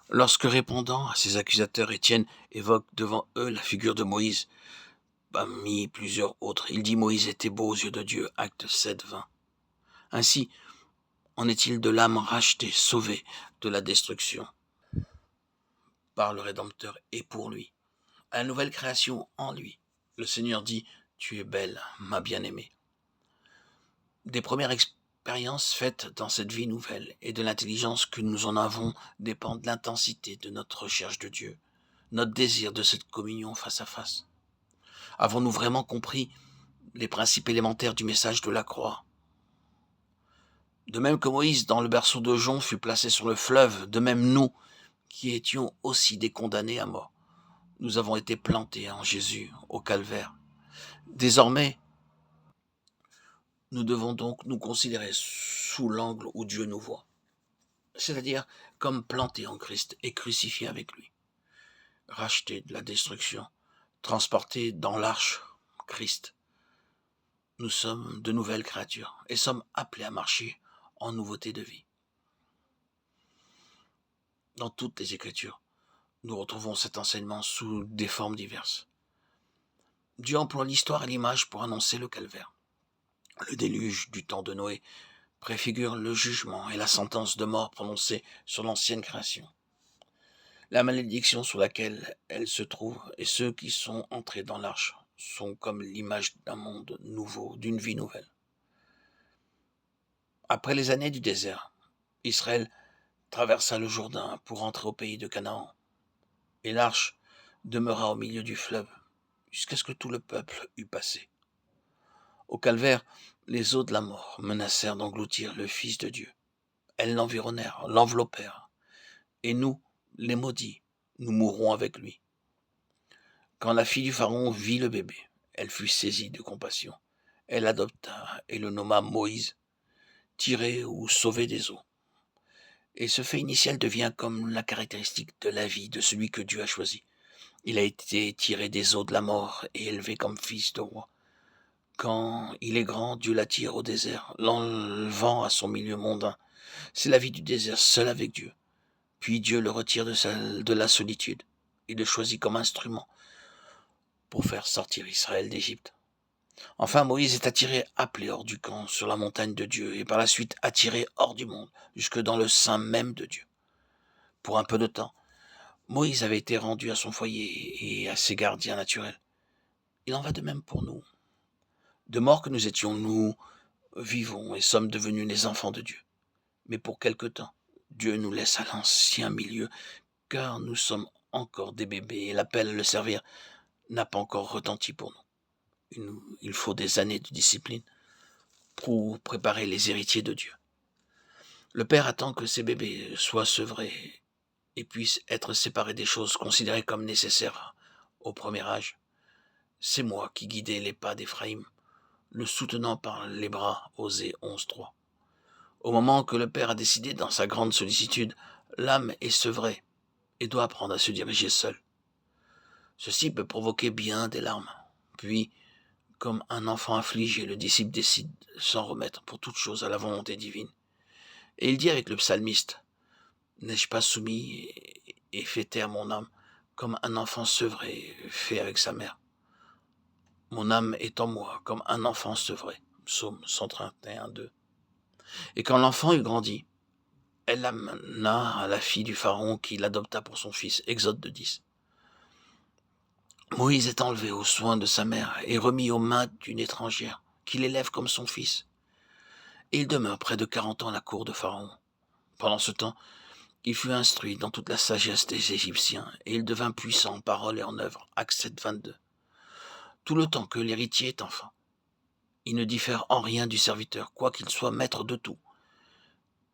Lorsque répondant à ses accusateurs, Étienne évoque devant eux la figure de Moïse, parmi plusieurs autres, il dit Moïse était beau aux yeux de Dieu, acte 7, 20. Ainsi, en est-il de l'âme rachetée, sauvée de la destruction par le Rédempteur et pour lui, à la nouvelle création en lui. Le Seigneur dit, tu es belle, ma bien-aimée. Des premières expériences faites dans cette vie nouvelle et de l'intelligence que nous en avons dépend de l'intensité de notre recherche de Dieu, notre désir de cette communion face à face. Avons-nous vraiment compris les principes élémentaires du message de la croix? De même que Moïse, dans le berceau de Jon, fut placé sur le fleuve, de même nous, qui étions aussi des condamnés à mort, nous avons été plantés en Jésus, au calvaire. Désormais, nous devons donc nous considérer sous l'angle où Dieu nous voit, c'est-à-dire comme plantés en Christ et crucifiés avec lui, rachetés de la destruction, transportés dans l'arche Christ. Nous sommes de nouvelles créatures et sommes appelés à marcher en nouveauté de vie. Dans toutes les Écritures, nous retrouvons cet enseignement sous des formes diverses. Dieu emploie l'histoire et l'image pour annoncer le calvaire. Le déluge du temps de Noé préfigure le jugement et la sentence de mort prononcée sur l'ancienne création. La malédiction sous laquelle elle se trouve et ceux qui sont entrés dans l'arche sont comme l'image d'un monde nouveau, d'une vie nouvelle. Après les années du désert, Israël traversa le Jourdain pour entrer au pays de Canaan, et l'arche demeura au milieu du fleuve, jusqu'à ce que tout le peuple eût passé. Au calvaire, les eaux de la mort menacèrent d'engloutir le Fils de Dieu. Elles l'environnèrent, l'enveloppèrent, et nous, les maudits, nous mourrons avec lui. Quand la fille du Pharaon vit le bébé, elle fut saisie de compassion. Elle l'adopta et le nomma Moïse, tiré ou sauvé des eaux. Et ce fait initial devient comme la caractéristique de la vie de celui que Dieu a choisi. Il a été tiré des eaux de la mort et élevé comme fils de roi. Quand il est grand, Dieu l'attire au désert, l'enlevant à son milieu mondain. C'est la vie du désert seul avec Dieu. Puis Dieu le retire de la solitude et le choisit comme instrument pour faire sortir Israël d'Égypte. Enfin, Moïse est appelé hors du camp, sur la montagne de Dieu, et par la suite attiré hors du monde, jusque dans le sein même de Dieu. Pour un peu de temps, Moïse avait été rendu à son foyer et à ses gardiens naturels. Il en va de même pour nous. De mort que nous étions, nous vivons et sommes devenus les enfants de Dieu. Mais pour quelque temps, Dieu nous laisse à l'ancien milieu, car nous sommes encore des bébés et l'appel à le servir n'a pas encore retenti pour nous. Il faut des années de discipline pour préparer les héritiers de Dieu. Le Père attend que ses bébés soient sevrés et puissent être séparés des choses considérées comme nécessaires au premier âge. C'est moi qui guidais les pas d'Éphraïm, le soutenant par les bras, Osée 11.3. Au moment que le Père a décidé dans sa grande sollicitude, l'âme est sevrée et doit apprendre à se diriger seule. Ceci peut provoquer bien des larmes. Puis, comme un enfant affligé, le disciple décide de s'en remettre pour toute chose à la volonté divine. Et il dit avec le psalmiste, « N'ai-je pas soumis et fait taire mon âme, comme un enfant sevré fait avec sa mère? Mon âme est en moi, comme un enfant sevré. » Psaume 131, 2. Et quand l'enfant eut grandi, elle l'amena à la fille du Pharaon qui l'adopta pour son fils. Exode 10. Moïse est enlevé aux soins de sa mère et remis aux mains d'une étrangère, qui l'élève comme son fils. Et il demeure près de 40 ans à la cour de Pharaon. Pendant ce temps, il fut instruit dans toute la sagesse des Égyptiens, et il devint puissant en parole et en œuvre. Actes 7, 22. Tout le temps que l'héritier est enfant, il ne diffère en rien du serviteur, quoiqu'il soit maître de tout.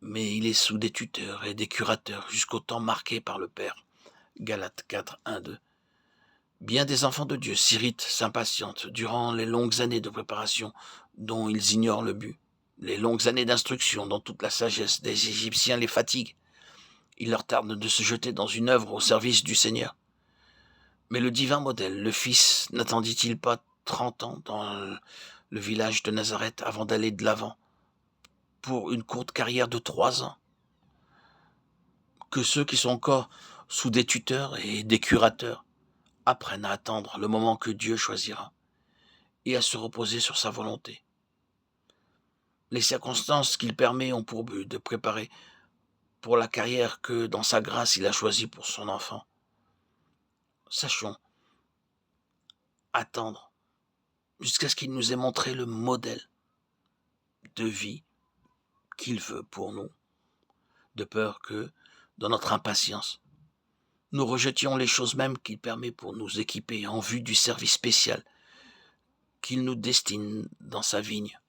Mais il est sous des tuteurs et des curateurs jusqu'au temps marqué par le Père. Galates 4, 1, 2. Bien des enfants de Dieu s'irritent, s'impatientent durant les longues années de préparation dont ils ignorent le but. Les longues années d'instruction dont toute la sagesse des Égyptiens les fatigue. Il leur tarde de se jeter dans une œuvre au service du Seigneur. Mais le divin modèle, le Fils, n'attendit-il pas 30 ans dans le village de Nazareth avant d'aller de l'avant pour une courte carrière de 3 ans? que ceux qui sont encore sous des tuteurs et des curateurs apprennent à attendre le moment que Dieu choisira et à se reposer sur sa volonté. Les circonstances qu'il permet ont pour but de préparer pour la carrière que, dans sa grâce, il a choisie pour son enfant. Sachons attendre jusqu'à ce qu'il nous ait montré le modèle de vie qu'il veut pour nous, de peur que, dans notre impatience, nous rejetions les choses mêmes qu'il permet pour nous équiper en vue du service spécial qu'il nous destine dans sa vigne.